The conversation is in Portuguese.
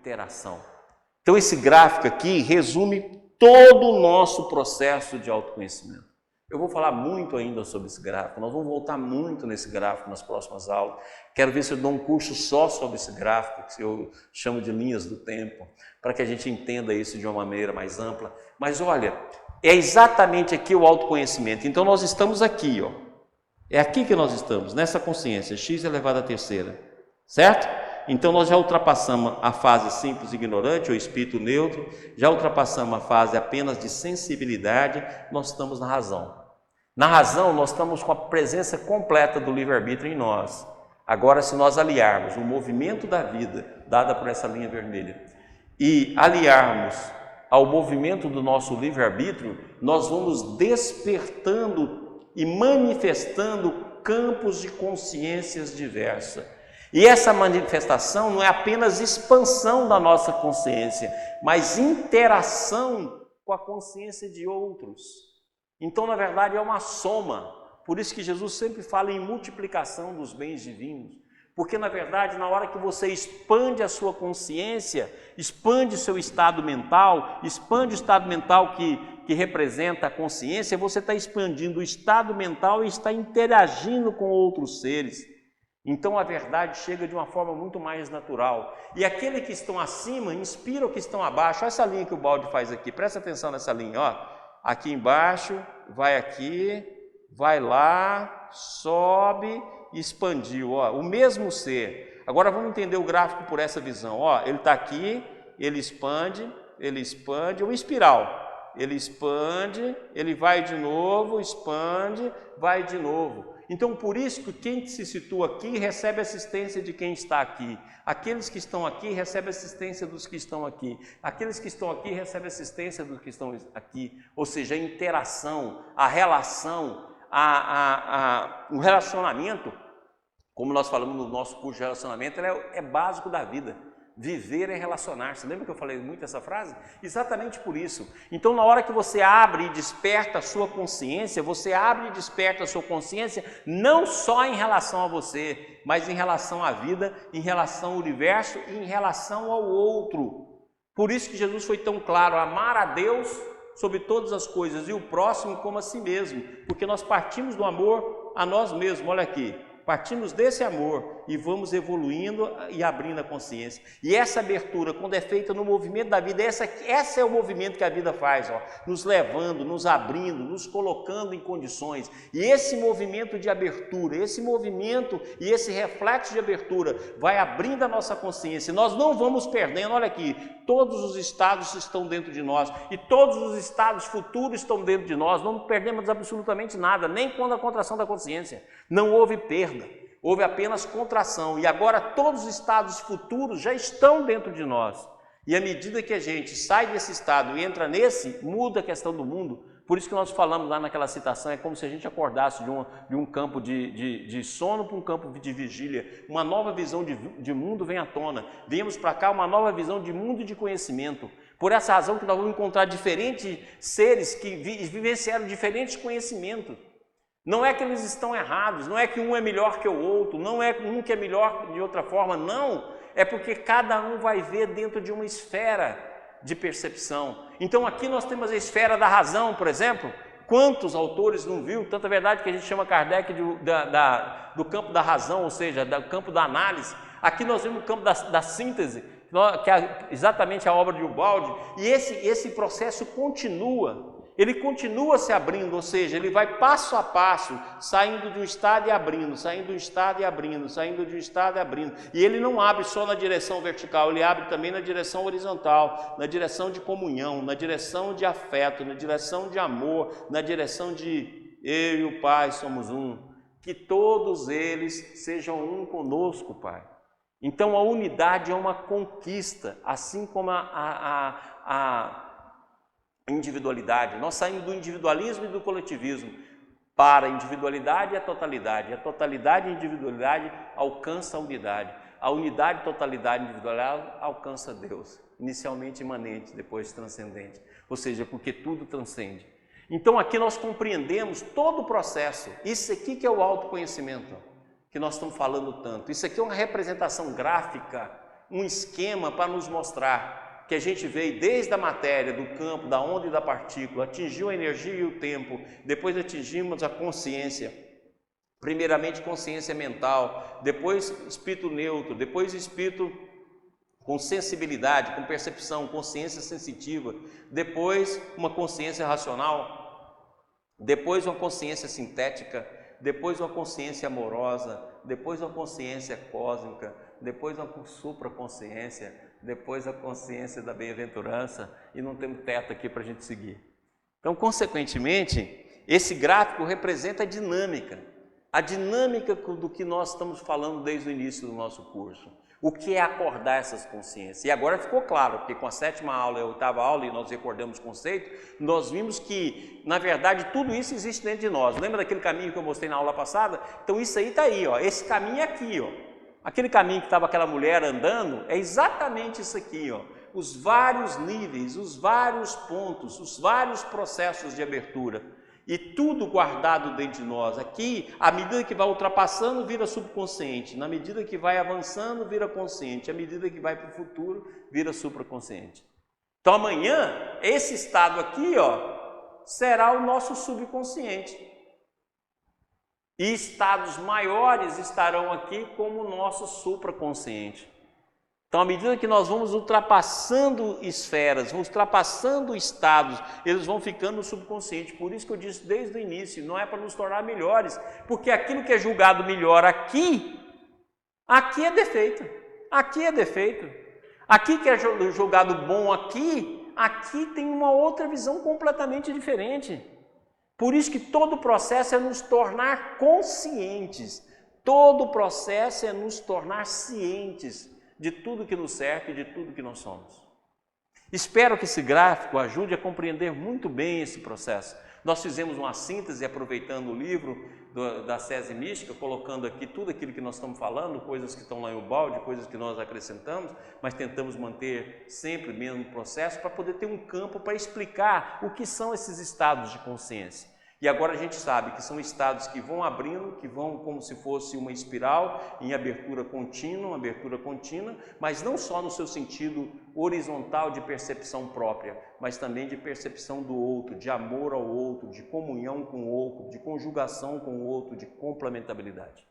interação. Então esse gráfico aqui resume todo o nosso processo de autoconhecimento. Eu vou falar muito ainda sobre esse gráfico, nós vamos voltar muito nesse gráfico nas próximas aulas. Quero ver se eu dou um curso só sobre esse gráfico, que eu chamo de linhas do tempo, para que a gente entenda isso de uma maneira mais ampla. Mas olha, é exatamente aqui o autoconhecimento. Então nós estamos aqui, ó. É aqui que nós estamos, nessa consciência, x elevado à terceira, certo? Então nós já ultrapassamos a fase simples ignorante, ou espírito neutro, já ultrapassamos a fase apenas de sensibilidade, nós estamos na razão. Na razão, nós estamos com a presença completa do livre-arbítrio em nós. Agora, se nós aliarmos o movimento da vida, dada por essa linha vermelha, e aliarmos ao movimento do nosso livre-arbítrio, nós vamos despertando e manifestando campos de consciências diversas. E essa manifestação não é apenas expansão da nossa consciência, mas interação com a consciência de outros. Então, na verdade, é uma soma. Por isso que Jesus sempre fala em multiplicação dos bens divinos. Porque, na verdade, na hora que você expande a sua consciência, expande o seu estado mental, expande o estado mental que representa a consciência, você está expandindo o estado mental e está interagindo com outros seres. Então, a verdade chega de uma forma muito mais natural. E aqueles que estão acima inspiram os que estão abaixo. Olha essa linha que o Balde faz aqui. Presta atenção nessa linha, ó. Aqui embaixo, vai aqui, vai lá, sobe, expandiu, ó, o mesmo ser. Agora vamos entender o gráfico por essa visão, ó, ele está aqui, ele expande, uma espiral, ele expande, ele vai de novo, expande, vai de novo. Então, por isso que quem se situa aqui recebe assistência de quem está aqui. Aqueles que estão aqui recebem assistência dos que estão aqui. Aqueles que estão aqui recebem assistência dos que estão aqui. Ou seja, a interação, a relação, o relacionamento, como nós falamos no nosso curso de relacionamento, é básico da vida. Viver é relacionar-se. Lembra que eu falei muito essa frase? Exatamente por isso. Então, na hora que você abre e desperta a sua consciência, você abre e desperta a sua consciência não só em relação a você, mas em relação à vida, em relação ao universo e em relação ao outro. Por isso que Jesus foi tão claro, amar a Deus sobre todas as coisas e o próximo como a si mesmo, porque nós partimos do amor a nós mesmos. Olha aqui. Partimos desse amor e vamos evoluindo e abrindo a consciência. E essa abertura, quando é feita no movimento da vida, essa é o movimento que a vida faz, ó, nos levando, nos abrindo, nos colocando em condições. E esse movimento de abertura, esse movimento e esse reflexo de abertura vai abrindo a nossa consciência. Nós não vamos perdendo, olha aqui, todos os estados estão dentro de nós e todos os estados futuros estão dentro de nós. Não perdemos absolutamente nada, nem quando a contração da consciência. Não houve perda. Houve apenas contração, e agora todos os estados futuros já estão dentro de nós. E à medida que a gente sai desse estado e entra nesse, muda a questão do mundo. Por isso que nós falamos lá naquela citação, é como se a gente acordasse de um campo de sono para um campo de vigília. Uma nova visão de mundo vem à tona. Viemos para cá uma nova visão de mundo e de conhecimento. Por essa razão que nós vamos encontrar diferentes seres que vivenciaram diferentes conhecimentos. Não é que eles estão errados, não é que um é melhor que o outro, não é um que é melhor de outra forma, não. É porque cada um vai ver dentro de uma esfera de percepção. Então aqui nós temos a esfera da razão, por exemplo. Quantos autores não viu? Tanta verdade que a gente chama Kardec do campo da razão, ou seja, do campo da análise. Aqui nós vemos o campo da síntese, que é exatamente a obra de Ubaldi. E esse processo continua. Ele continua se abrindo, ou seja, ele vai passo a passo, saindo de um estado e abrindo, saindo de um estado e abrindo, saindo de um estado e abrindo. E ele não abre só na direção vertical, ele abre também na direção horizontal, na direção de comunhão, na direção de afeto, na direção de amor, na direção de eu e o Pai somos um. Que todos eles sejam um conosco, Pai. Então a unidade é uma conquista, assim como a individualidade. Nós saímos do individualismo e do coletivismo para a individualidade e a totalidade. A totalidade e a individualidade alcança a unidade. A unidade, totalidade e individualidade alcança Deus. Inicialmente imanente, depois transcendente. Ou seja, porque tudo transcende. Então aqui nós compreendemos todo o processo. Isso aqui que é o autoconhecimento, que nós estamos falando tanto. Isso aqui é uma representação gráfica um esquema para nos mostrar que a gente veio desde a matéria, do campo, da onda e da partícula, atingiu a energia e o tempo, depois atingimos a consciência, primeiramente consciência mental, depois espírito neutro, depois espírito com sensibilidade, com percepção, consciência sensitiva, depois uma consciência racional, depois uma consciência sintética, depois uma consciência amorosa, depois uma consciência cósmica, depois uma supraconsciência, depois a consciência da bem-aventurança, e não temos teto aqui para a gente seguir. Então, consequentemente, esse gráfico representa a dinâmica do que nós estamos falando desde o início do nosso curso. O que é acordar essas consciências? E agora ficou claro, porque com a 7ª aula e a 8ª aula, e nós recordamos o conceito, nós vimos que, na verdade, tudo isso existe dentro de nós. Lembra daquele caminho que eu mostrei na aula passada? Então isso aí está aí, ó. Esse caminho é aqui, ó. Aquele caminho que estava aquela mulher andando, é exatamente isso aqui, ó. Os vários níveis, os vários pontos, os vários processos de abertura. E tudo guardado dentro de nós. Aqui, à medida que vai ultrapassando, vira subconsciente. Na medida que vai avançando, vira consciente. À medida que vai para o futuro, vira supraconsciente. Então amanhã, esse estado aqui, ó, será o nosso subconsciente. E estados maiores estarão aqui como o nosso supraconsciente. Então, à medida que nós vamos ultrapassando esferas, vamos ultrapassando estados, eles vão ficando no subconsciente. Por isso que eu disse desde o início, não é para nos tornar melhores, porque aquilo que é julgado melhor aqui é defeito. Aqui é defeito. Aqui que é julgado bom aqui tem uma outra visão completamente diferente. Por isso que todo o processo é nos tornar conscientes. Todo o processo é nos tornar cientes de tudo que nos cerca e de tudo que nós somos. Espero que esse gráfico ajude a compreender muito bem esse processo. Nós fizemos uma síntese aproveitando o livro da Sese Mística, colocando aqui tudo aquilo que nós estamos falando, coisas que estão lá em Ubaldi, coisas que nós acrescentamos, mas tentamos manter sempre o mesmo processo para poder ter um campo para explicar o que são esses estados de consciência. E agora a gente sabe que são estados que vão abrindo, que vão como se fosse uma espiral em abertura contínua, mas não só no seu sentido horizontal de percepção própria, mas também de percepção do outro, de amor ao outro, de comunhão com o outro, de conjugação com o outro, de complementabilidade.